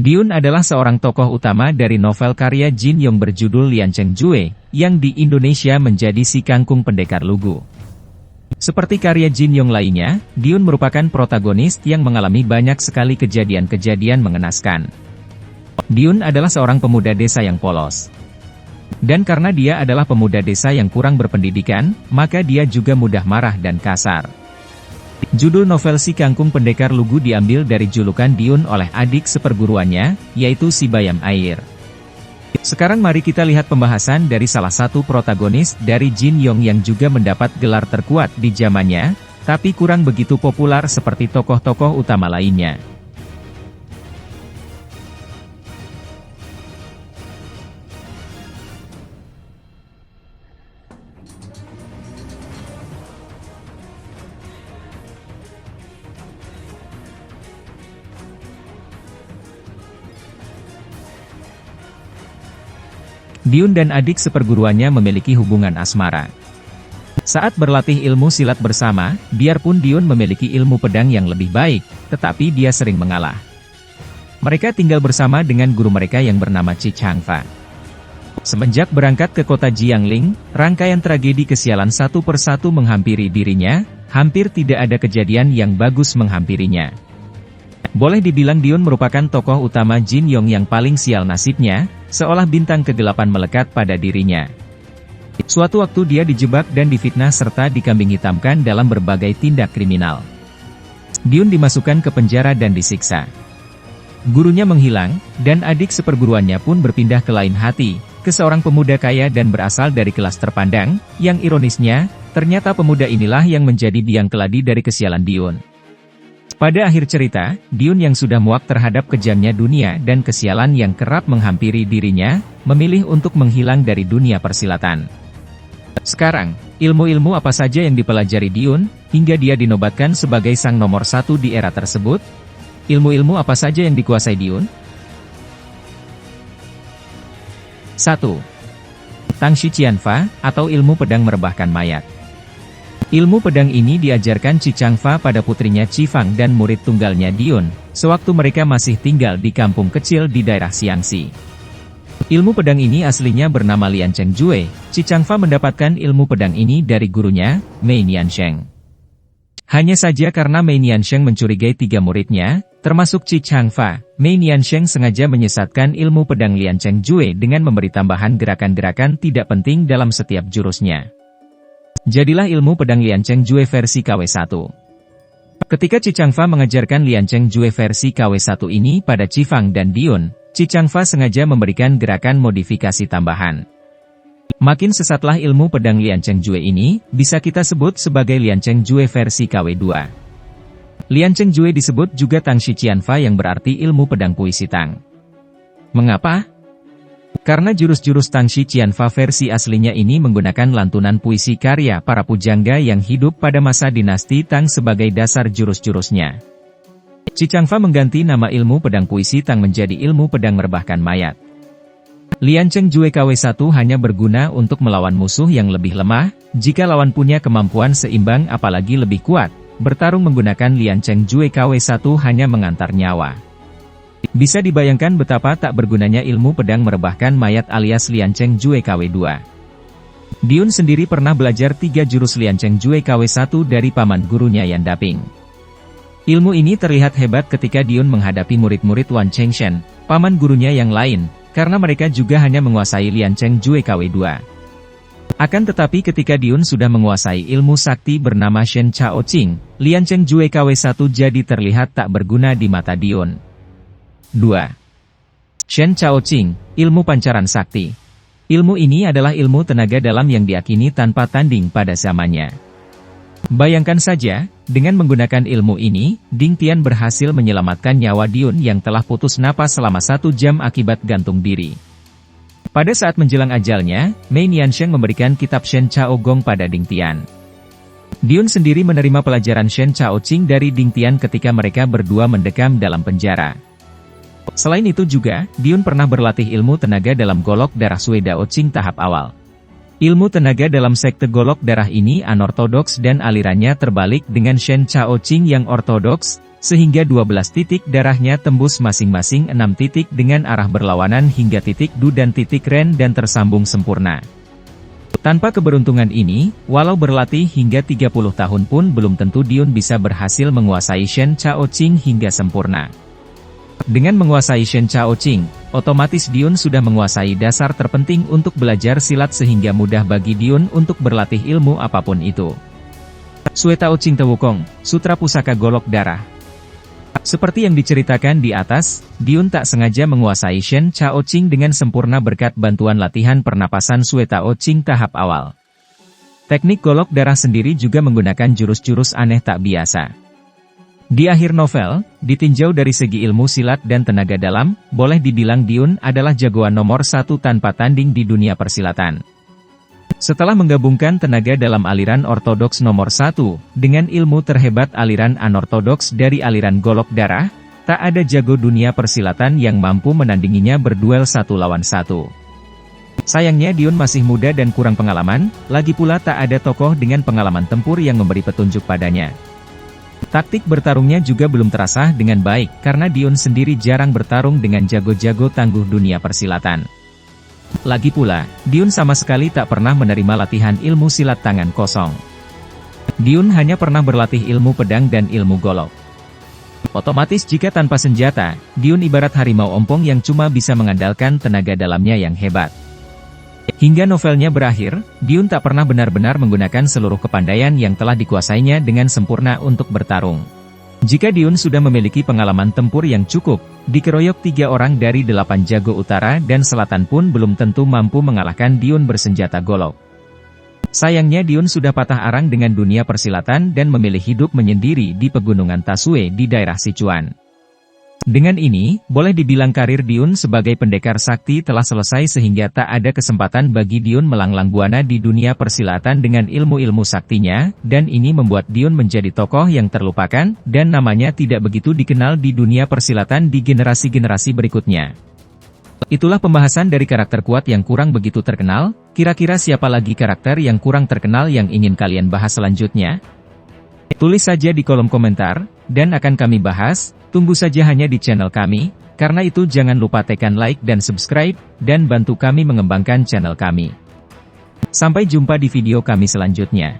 Diun adalah seorang tokoh utama dari novel karya Jin Yong berjudul Lian Cheng Jue, yang di Indonesia menjadi Si Kangkung Pendekar Lugu. Seperti karya Jin Yong lainnya, Diun merupakan protagonis yang mengalami banyak sekali kejadian-kejadian mengenaskan. Diun adalah seorang pemuda desa yang polos. Dan karena dia adalah pemuda desa yang kurang berpendidikan, maka dia juga mudah marah dan kasar. Judul novel Si Kangkung Pendekar Lugu diambil dari julukan Diun oleh adik seperguruannya, yaitu Si Bayam Air. Sekarang mari kita lihat pembahasan dari salah satu protagonis dari Jin Yong yang juga mendapat gelar terkuat di zamannya, tapi kurang begitu populer seperti tokoh-tokoh utama lainnya. Diun dan adik seperguruannya memiliki hubungan asmara. Saat berlatih ilmu silat bersama, biarpun Diun memiliki ilmu pedang yang lebih baik, tetapi dia sering mengalah. Mereka tinggal bersama dengan guru mereka yang bernama Chi Changfa. Semenjak berangkat ke kota Jiangling, rangkaian tragedi kesialan satu persatu menghampiri dirinya, hampir tidak ada kejadian yang bagus menghampirinya. Boleh dibilang Diun merupakan tokoh utama Jin Yong yang paling sial nasibnya, seolah bintang kegelapan melekat pada dirinya. Suatu waktu dia dijebak dan difitnah serta dikambing hitamkan dalam berbagai tindak kriminal. Diun dimasukkan ke penjara dan disiksa. Gurunya menghilang, dan adik seperguruannya pun berpindah ke lain hati, ke seorang pemuda kaya dan berasal dari kelas terpandang, yang ironisnya, ternyata pemuda inilah yang menjadi biang keladi dari kesialan Diun. Pada akhir cerita, Diun yang sudah muak terhadap kejamnya dunia dan kesialan yang kerap menghampiri dirinya, memilih untuk menghilang dari dunia persilatan. Sekarang, ilmu-ilmu apa saja yang dipelajari Diun, hingga dia dinobatkan sebagai sang nomor satu di era tersebut? Ilmu-ilmu apa saja yang dikuasai Diun? 1. Tangshi Qianfa, atau ilmu pedang merebahkan mayat. Ilmu pedang ini diajarkan Chi Changfa pada putrinya Chi Fang dan murid tunggalnya Diun, sewaktu mereka masih tinggal di kampung kecil di daerah Xiangxi. Ilmu pedang ini aslinya bernama Lian Cheng Jue. Chi Changfa mendapatkan ilmu pedang ini dari gurunya, Mei Niansheng. Hanya saja karena Mei Niansheng mencurigai 3 muridnya, termasuk Chi Changfa, Mei Niansheng sengaja menyesatkan ilmu pedang Lian Cheng Jue dengan memberi tambahan gerakan-gerakan tidak penting dalam setiap jurusnya. Jadilah ilmu pedang Lian Cheng Jue versi KW1. Ketika Chi Changfa mengajarkan Lian Cheng Jue versi KW1 ini pada Chi Fang dan Diun, Chi Changfa sengaja memberikan gerakan modifikasi tambahan. Makin sesatlah ilmu pedang Lian Cheng Jue ini, bisa kita sebut sebagai Lian Cheng Jue versi KW2. Lian Cheng Jue disebut juga Tangshi Qianfa yang berarti ilmu pedang puisi Tang. Mengapa? Karena jurus-jurus Tangshi Qianfa versi aslinya ini menggunakan lantunan puisi karya para pujangga yang hidup pada masa dinasti Tang sebagai dasar jurus-jurusnya. Chi Changfa mengganti nama ilmu pedang puisi Tang menjadi ilmu pedang merebahkan mayat. Lian Cheng Jue KW1 hanya berguna untuk melawan musuh yang lebih lemah, jika lawan punya kemampuan seimbang apalagi lebih kuat, bertarung menggunakan Lian Cheng Jue KW1 hanya mengantar nyawa. Bisa dibayangkan betapa tak bergunanya ilmu pedang merebahkan mayat alias Lian Cheng Jue KW2. Diun sendiri pernah belajar 3 jurus Lian Cheng Jue KW1 dari paman gurunya Yan Daping. Ilmu ini terlihat hebat ketika Diun menghadapi murid-murid Wan Chengshen, paman gurunya yang lain, karena mereka juga hanya menguasai Lian Cheng Jue KW2. Akan tetapi ketika Diun sudah menguasai ilmu sakti bernama Shen Chao Qing, Lian Cheng Jue KW1 jadi terlihat tak berguna di mata Diun. 2. Shen Chao Qing, ilmu pancaran sakti. Ilmu ini adalah ilmu tenaga dalam yang diakini tanpa tanding pada zamannya. Bayangkan saja, dengan menggunakan ilmu ini, Ding Tian berhasil menyelamatkan nyawa Diun yang telah putus napas selama 1 jam akibat gantung diri. Pada saat menjelang ajalnya, Mei Niansheng memberikan kitab Shen Chao Gong pada Ding Tian. Diun sendiri menerima pelajaran Shen Chao Qing dari Ding Tian ketika mereka berdua mendekam dalam penjara. Selain itu juga, Diun pernah berlatih ilmu tenaga dalam golok darah Sui Dao Qing tahap awal. Ilmu tenaga dalam sekte golok darah ini anortodoks dan alirannya terbalik dengan Shen Chao Ching yang ortodoks, sehingga 12 titik darahnya tembus masing-masing 6 titik dengan arah berlawanan hingga titik Du dan titik Ren dan tersambung sempurna. Tanpa keberuntungan ini, walau berlatih hingga 30 tahun pun belum tentu Diun bisa berhasil menguasai Shen Chao Ching hingga sempurna. Dengan menguasai Shen Chao Ching, otomatis Diun sudah menguasai dasar terpenting untuk belajar silat sehingga mudah bagi Diun untuk berlatih ilmu apapun itu. Sue Tao Ching Tewukong, Sutra Pusaka Golok Darah. Seperti yang diceritakan di atas, Diun tak sengaja menguasai Shen Chao Ching dengan sempurna berkat bantuan latihan pernapasan Sue Tao Ching tahap awal. Teknik golok darah sendiri juga menggunakan jurus-jurus aneh tak biasa. Di akhir novel, ditinjau dari segi ilmu silat dan tenaga dalam, boleh dibilang Diun adalah jagoan nomor 1 tanpa tanding di dunia persilatan. Setelah menggabungkan tenaga dalam aliran ortodoks nomor 1, dengan ilmu terhebat aliran anortodoks dari aliran golok darah, tak ada jago dunia persilatan yang mampu menandinginya berduel 1 lawan 1. Sayangnya Diun masih muda dan kurang pengalaman, lagi pula tak ada tokoh dengan pengalaman tempur yang memberi petunjuk padanya. Taktik bertarungnya juga belum terasah dengan baik karena Diun sendiri jarang bertarung dengan jago-jago tangguh dunia persilatan. Lagi pula, Diun sama sekali tak pernah menerima latihan ilmu silat tangan kosong. Diun hanya pernah berlatih ilmu pedang dan ilmu golok. Otomatis jika tanpa senjata, Diun ibarat harimau ompong yang cuma bisa mengandalkan tenaga dalamnya yang hebat. Hingga novelnya berakhir, Diun tak pernah benar-benar menggunakan seluruh kepandaian yang telah dikuasainya dengan sempurna untuk bertarung. Jika Diun sudah memiliki pengalaman tempur yang cukup, dikeroyok 3 orang dari 8 jago utara dan selatan pun belum tentu mampu mengalahkan Diun bersenjata golok. Sayangnya Diun sudah patah arang dengan dunia persilatan dan memilih hidup menyendiri di pegunungan Tasue di daerah Sichuan. Dengan ini, boleh dibilang karir Diun sebagai pendekar sakti telah selesai sehingga tak ada kesempatan bagi Diun melanglang buana di dunia persilatan dengan ilmu-ilmu saktinya, dan ini membuat Diun menjadi tokoh yang terlupakan, dan namanya tidak begitu dikenal di dunia persilatan di generasi-generasi berikutnya. Itulah pembahasan dari karakter kuat yang kurang begitu terkenal, kira-kira siapa lagi karakter yang kurang terkenal yang ingin kalian bahas selanjutnya? Tulis saja di kolom komentar, dan akan kami bahas. Tunggu saja hanya di channel kami, karena itu jangan lupa tekan like dan subscribe, dan bantu kami mengembangkan channel kami. Sampai jumpa di video kami selanjutnya.